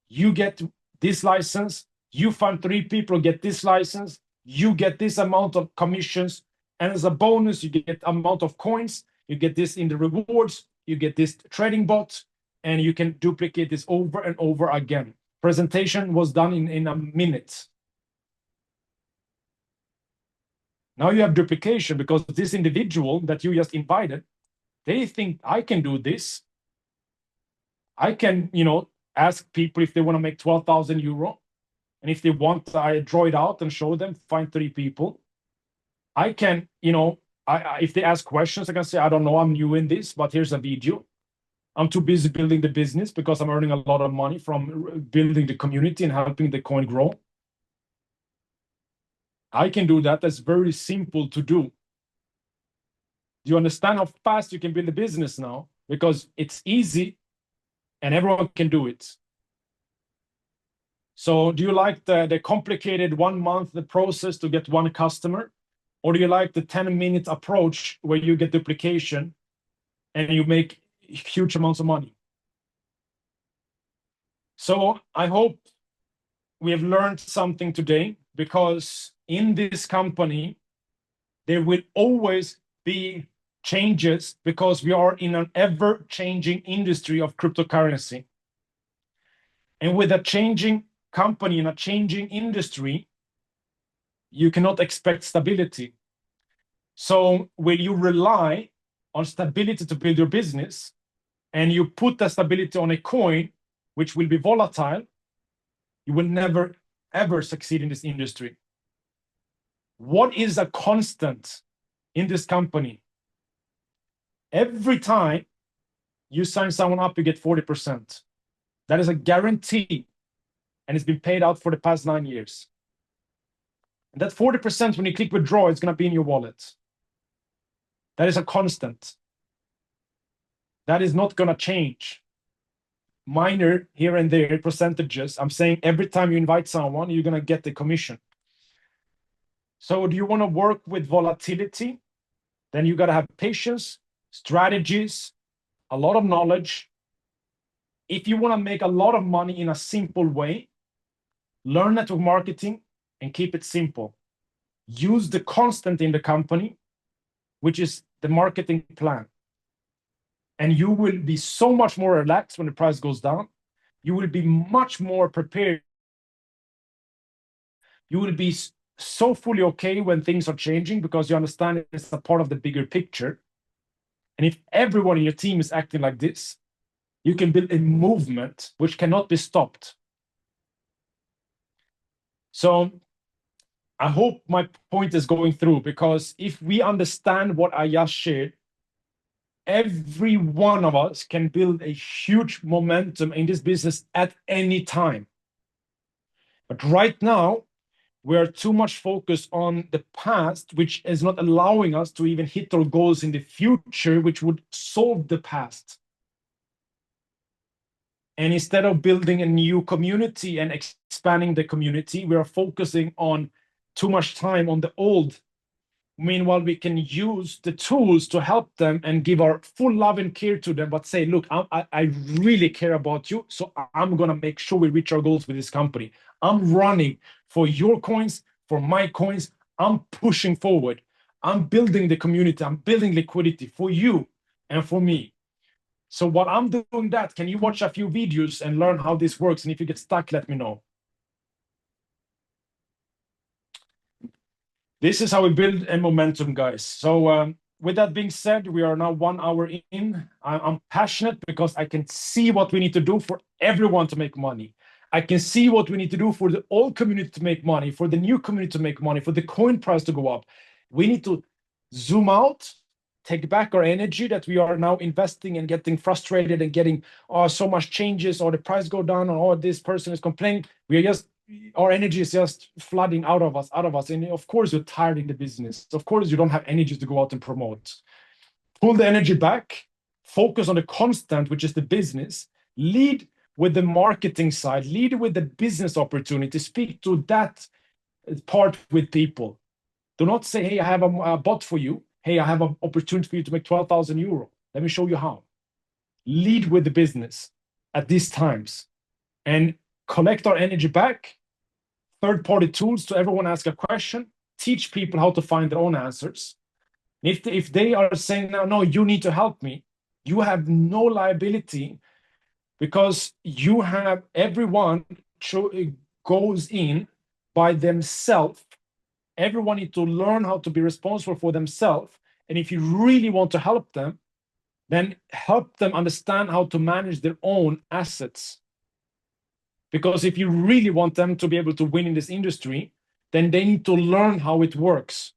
You get this license, you find 3 people get this license, you get this amount of commissions, and as a bonus, you get amount of coins, you get this in the rewards, you get this trading bot, and you can duplicate this over and over again. Presentation was done in a minute. Now you have duplication, because this individual that you just invited, they think I can do this. I can, ask people if they want to make 12,000 euro. And if they want, I draw it out and show them, find 3 people. I can, if they ask questions, I can say, I don't know, I'm new in this, but here's a video. I'm too busy building the business because I'm earning a lot of money from building the community and helping the coin grow. I can do that. That's very simple to do. Do you understand how fast you can build a business now? Because it's easy and everyone can do it. So do you like the complicated 1 month process to get 1 customer? Or do you like the 10-minute approach where you get duplication and you make huge amounts of money? So I hope we have learned something today, because in this company, there will always be changes, because we are in an ever-changing industry of cryptocurrency. And with a changing company in a changing industry, you cannot expect stability. So will you rely on stability to build your business, and you put that stability on a coin which will be volatile, you will never, ever succeed in this industry. What is a constant in this company? Every time you sign someone up, you get 40%. That is a guarantee, and it's been paid out for the past 9 years. And that 40%, when you click withdraw, it's going to be in your wallet. That is a constant. That is not going to change. Minor here and there percentages. I'm saying every time you invite someone, you're going to get the commission. So do you want to work with volatility? Then you got to have patience, strategies, a lot of knowledge. If you want to make a lot of money in a simple way, learn network marketing and keep it simple. Use the constant in the company, which is the marketing plan. And you will be so much more relaxed when the price goes down. You will be much more prepared. You will be so fully okay when things are changing because you understand it's a part of the bigger picture. And if everyone in your team is acting like this, you can build a movement which cannot be stopped. So I hope my point is going through, because if we understand what I just shared, every one of us can build a huge momentum in this business at any time. But right now, we are too much focused on the past, which is not allowing us to even hit our goals in the future, which would solve the past. And instead of building a new community and expanding the community, we are focusing on too much time on the old. Meanwhile, we can use the tools to help them and give our full love and care to them, but say, look, I really care about you, so I'm going to make sure we reach our goals with this company. I'm running for your coins, for my coins. I'm pushing forward. I'm building the community. I'm building liquidity for you and for me. So while I'm doing that, can you watch a few videos and learn how this works? And if you get stuck, let me know. This is how we build a momentum, guys. So with that being said, we are now 1 hour in. I'm passionate because I can see what we need to do for everyone to make money. I can see what we need to do for the old community to make money, for the new community to make money, for the coin price to go up. We need to zoom out, take back our energy that we are now investing and getting frustrated and getting so much changes, or the price go down, or this person is complaining. Our energy is just flooding out of us. And of course, you're tired in the business. Of course, you don't have energy to go out and promote. Pull the energy back, focus on the constant, which is the business. Lead with the marketing side, lead with the business opportunity. Speak to that part with people. Do not say, hey, I have a bot for you. Hey, I have an opportunity for you to make 12,000 euro. Let me show you how. Lead with the business at these times and collect our energy back. Third-party tools to everyone ask a question, teach people how to find their own answers. If they are saying, no, you need to help me, you have no liability, because you have everyone goes in by themselves. Everyone needs to learn how to be responsible for themselves. And if you really want to help them, then help them understand how to manage their own assets. Because if you really want them to be able to win in this industry, then they need to learn how it works.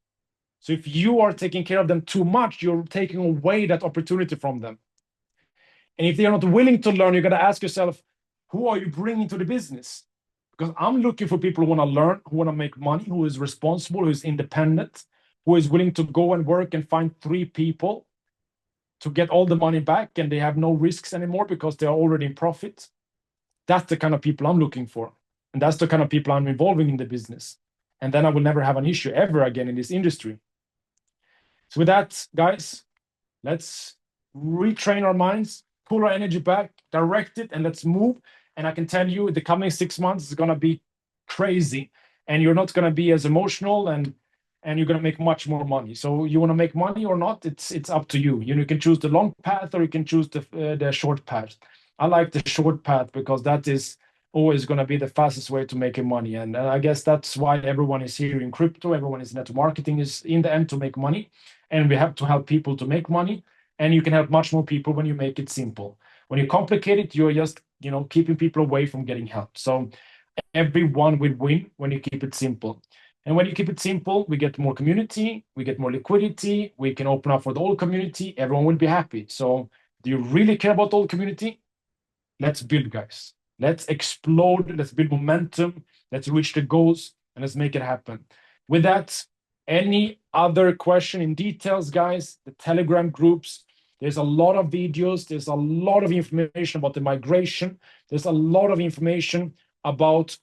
So if you are taking care of them too much, you're taking away that opportunity from them. And if they are not willing to learn, you got to ask yourself, who are you bringing to the business? Because I'm looking for people who want to learn, who want to make money, who is responsible, who is independent, who is willing to go and work and find 3 people to get all the money back, and they have no risks anymore because they are already in profit. That's the kind of people I'm looking for. And that's the kind of people I'm involving in the business. And then I will never have an issue ever again in this industry. So with that, guys, let's retrain our minds, pull our energy back, direct it, and let's move. And I can tell you the coming 6 months is going to be crazy. And you're not going to be as emotional, and you're going to make much more money. So you want to make money or not, it's up to you. You can choose the long path, or you can choose the short path. I like the short path because that is always going to be the fastest way to making money. And I guess that's why everyone is here in crypto. Everyone is network marketing is in the end to make money. And we have to help people to make money. and you can help much more people when you make it simple. When you complicate it, you're just, keeping people away from getting help. So everyone will win when you keep it simple. And when you keep it simple, we get more community, we get more liquidity, we can open up for the whole community, everyone will be happy. So do you really care about the whole community? Let's build, guys. Let's explode, let's build momentum, let's reach the goals, and let's make it happen. With that, any other question in details, guys, the Telegram groups, there's a lot of videos, there's a lot of information about the migration, there's a lot of information about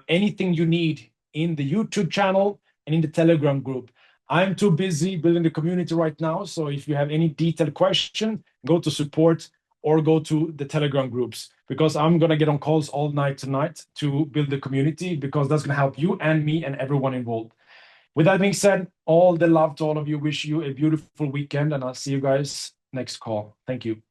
anything you need in the YouTube channel and in the Telegram group. I'm too busy building the community right now, so if you have any detailed question, go to support or go to the Telegram groups, because I'm gonna get on calls all night tonight to build the community, because that's gonna help you and me and everyone involved. With that being said, all the love to all of you. Wish you a beautiful weekend, and I'll see you guys next call. Thank you.